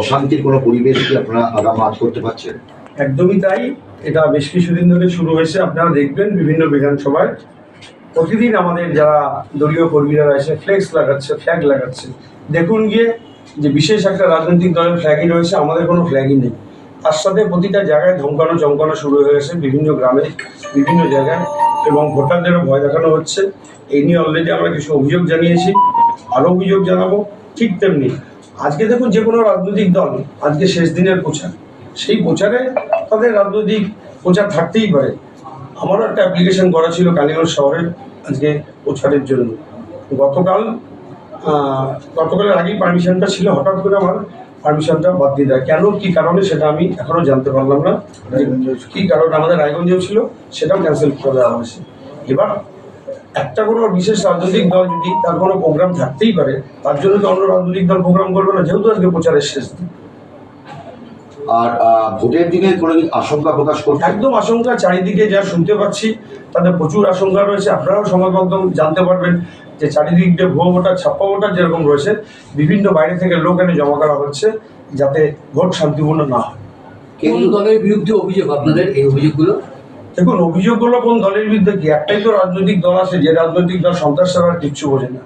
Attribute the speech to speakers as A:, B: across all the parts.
A: অশান্তির কোনো পরিবেশ কি আপনারা আগাম আজ করতে পারছেন?
B: একদমই তাই। এটা বেশ কিছুদিন ধরে শুরু হয়েছে। আপনারা দেখবেন বিভিন্ন বিধানসভায় প্রতিদিন আমাদের যারা দলীয় কর্মীরা এসে ফ্লেক্স লাগাচ্ছে, ফ্ল্যাগ লাগাচ্ছে। দেখুন গিয়ে যে বিশেষ একটা রাজনৈতিক দলের ফ্ল্যাগই রয়েছে, আমাদের কোনো ফ্ল্যাগই নেই। তার সাথে প্রতিটা জায়গায় ধমকানো চমকানো শুরু হয়ে গেছে বিভিন্ন গ্রামে, বিভিন্ন জায়গায়, এবং ভোটারদেরও ভয় দেখানো হচ্ছে। এই নিয়ে অলরেডি আমরা কিছু অভিযোগ জানিয়েছি, আরও অভিযোগ জানাবো। ঠিক তেমনি আজকে দেখুন, যে কোনো রাজনৈতিক দল আজকে শেষ দিনের প্রচার, সেই প্রচারে তাদের রাজনৈতিক প্রচার থাকতেই পারে। আমারও একটা অ্যাপ্লিকেশন করা ছিল কালীগঞ্জ শহরের আজকে প্রচারের জন্য। গতকালের আগেই পারমিশনটা ছিল, হঠাৎ করে আমার পারমিশনটা বাদ দিয়ে দেয়। কেন, কী কারণে, সেটা আমি এখনও জানতে পারলাম না। কী কারণে আমাদের রায়গঞ্জেও ছিল, সেটাও ক্যান্সেল করে দেওয়া হয়েছে। এবার একটা কোনো বিশেষ রাজনৈতিক দল যদি তার কোনো প্রোগ্রাম থাকতেই পারে, তার জন্য তো অন্য রাজনৈতিক দল প্রোগ্রাম করবে না, যেহেতু আজকে প্রচারের শেষ দিন।
A: আর ভোটের দিনে কোনো আশঙ্কা প্রকাশ করছে?
B: একদম আশঙ্কা, চারিদিকে যা শুনতে পাচ্ছি তাতে প্রচুর আশঙ্কা রয়েছে। আপনারাও সংবাদ মাধ্যম জানতে পারবেন যে চারিদিক দিয়ে ভুয়ো ভোটার, ছাপ্পা ভোটার যেরকম রয়েছে, বিভিন্ন বাইরে থেকে লোক এনে জমা করা হচ্ছে যাতে ভোট শান্তিপূর্ণ না হয়।
C: কোন দলের বিরুদ্ধে অভিযোগ আপনাদের এই অভিযোগগুলো?
B: দেখুন, অভিযোগগুলো কোন দলের বিরুদ্ধে কি, একটাই তো রাজনৈতিক দল আছে, যে রাজনৈতিক দল সন্ত্রাস ছাড়া আর কিচ্ছু বোঝে না।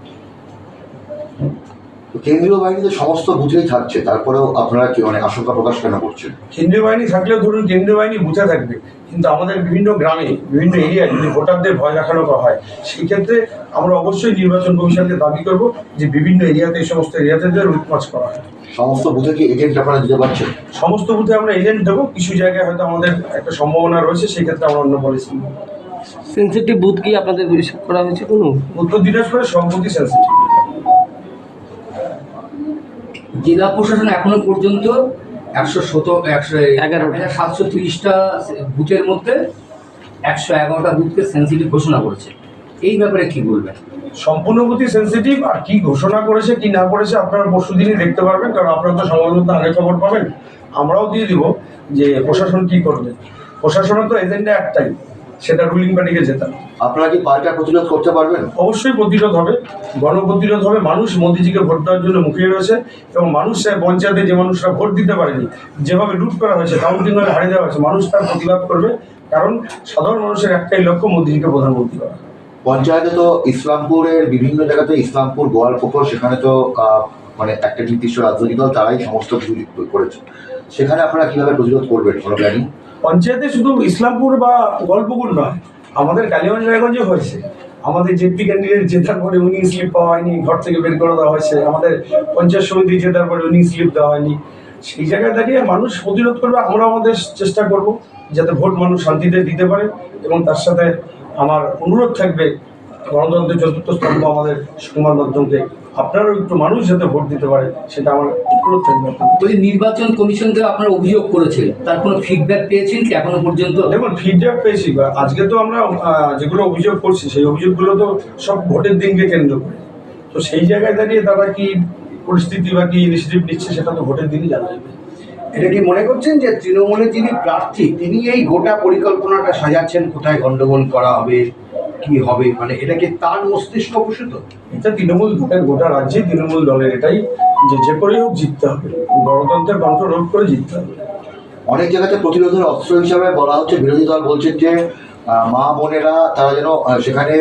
A: কেন্দ্রীয় বাহিনী তো সমস্ত বুথেই থাকছে, তারপরেও আপনারা কি মানে আশঙ্কা প্রকাশ কেন করছেন?
B: কেন্দ্রীয় বাহিনী থাকলেও ধরুন কেন্দ্রীয় বাহিনী বুথে থাকবে, কিন্তু আমাদের বিভিন্ন গ্রামে, বিভিন্ন এরিয়ায় যদি ভোটারদের ভয় দেখানো হয়, সেই ক্ষেত্রে আমরা অবশ্যই নির্বাচন কমিশনকে দাবি করব যে বিভিন্ন এরিয়াতে, এই সমস্ত এরিয়াতে রুটমার্চ করা হয়।
A: সমস্ত বুথে কি এজেন্ট আপনারা দিতে পারছেন?
B: সমস্ত বুথে আমরা এজেন্ট দেবো, কিছু জায়গায় হয়তো আমাদের একটা সম্ভাবনা রয়েছে, সেই ক্ষেত্রে আমরা অন্য পলিসি।
D: সেন্সিটিভ বুথ কি আপনাদের হিসাব করা হয়েছে কোনো?
B: উত্তর দিনাজপুরের সম্পত্তি সেন্সিটিভ।
C: জেলা প্রশাসন এখনো পর্যন্ত 1,730টা বুথের মধ্যে 111টা বুথকে সেন্সিটিভ ঘোষণা করেছে। এই ব্যাপারে কি বলবেন?
B: সম্পূর্ণ বুথই সেন্সিটিভ। আর কি ঘোষণা করেছে কি না করেছে আপনারা পরশুদিনই দেখতে পারবেন, কারণ আপনারা তো সময় মতো আগে খবর পাবেন। আমরাও দিয়ে দিব যে প্রশাসন কি করবে। প্রশাসনের তো এজেন্ডা একটাই, সেটা রুলিং পার্টিকে জেতানো।
A: আপনারা কি পাল্টা প্রতিরোধ করতে পারবেন?
B: অবশ্যই প্রতিরোধ হবে, গণপ্রতিরোধ হবে। মানুষ মোদিজিকে ভোট দেওয়ার জন্য মুখিয়ে রয়েছে, এবং মানুষ পঞ্চায়েতে যে মানুষরা ভোট দিতে পারেনি, যেভাবে লুট করা হয়েছে, কাউন্টিং হলে হারিয়ে দেওয়া হয়েছে, মানুষ তার প্রতিবাদ করবে। কারণ সাধারণ মানুষের একটাই লক্ষ্য, মোদিজিকে প্রধানমন্ত্রী করা।
A: পঞ্চায়েতে তো ইসলামপুরের বিভিন্ন জায়গাতে, ইসলামপুর, গোয়ালপুকুর, সেখানে তো মানে একটা নির্দিষ্ট রাজনৈতিক দল তারাই সমস্ত কিছু করেছে। সেখানে আপনারা কিভাবে প্রতিরোধ করবেন, কোনো প্ল্যানিং?
B: পঞ্চায়েতে শুধু ইসলামপুর বা গল্পপুর নয়, আমাদের কালীগঞ্জ রায়গঞ্জে হয়েছে। আমাদের জেপি ক্যান্ডিডেট জেতার পরে উনি স্লিপ পাওয়া হয়নি, ঘর থেকে বের করে দেওয়া হয়েছে। আমাদের পঞ্চায়েত সমিতি জেতার পরে উনি স্লিপ দেওয়া হয়নি। সেই জায়গায় দাঁড়িয়ে মানুষ প্রতিরোধ করবে, আমরা আমাদের চেষ্টা করব যাতে ভোট মানুষ শান্তিতে দিতে পারে। এবং তার সাথে আমার অনুরোধ থাকবে গণতন্ত্রের চতুর্থ স্তম্ভ আমাদের সংবাদ মাধ্যমকে, আপনারাও একটু মানুষ যাতে ভোট দিতে পারে, সেটা আমার অনুরোধ থাকবে।
C: বলছি, নির্বাচন কমিশনকে আপনারা অভিযোগ করেছিলেন, তার কোনো ফিডব্যাক পেয়েছেন কি এখনো পর্যন্ত?
B: দেখুন, ফিডব্যাক পেয়েছি। আজকে তো আমরা যেগুলো অভিযোগ করছি, সেই অভিযোগগুলো তো সব ভোটের দিনকে কেন্দ্র করে। তো সেই জায়গায় দাঁড়িয়ে তারা কি পরিস্থিতি বা কি ইনিশিয়েটিভ নিচ্ছে, সেটা তো ভোটের দিনই জানা যাবে।
E: এটা কি মনে করছেন যে তৃণমূলের যিনি প্রার্থী তিনি এই গোটা পরিকল্পনাটা সাজাচ্ছেন, কোথায় গন্ডগোল করা হবে, কি হবে, মানে এটা কি তার মস্তিষ্ক প্রসূত?
B: এটা তৃণমূল ভোটের, গোটা রাজ্যে তৃণমূল দলের এটাই যে করেই হোক জিততে হবে, গণতন্ত্রের কণ্ঠ রোধ করে জিততে হবে।
A: অনেক জায়গাতে প্রতিরোধের অস্ত্র হিসাবে বলা হচ্ছে, বিরোধী দল বলছেন যে মা বোনেরা তারা যেন সেখানে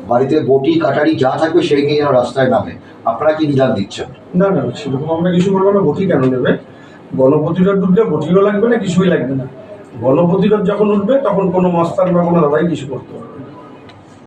A: বাড়িতে বটি কাটারি যা থাকবে সেই নিয়ে যেন রাস্তায় নামে। আপনারা কি নিদান দিচ্ছেন?
B: না না, সেরকম আমরা কিছু বলবো না। বটি কেন নেবে? গণপ্রতিরোধ উঠলে বটিও লাগবে না, কিছুই লাগবে না। গণপ্রতিরোধ যখন উঠবে তখন কোনো মস্তান বা কোনো দাদাই কিছু করতে হবে।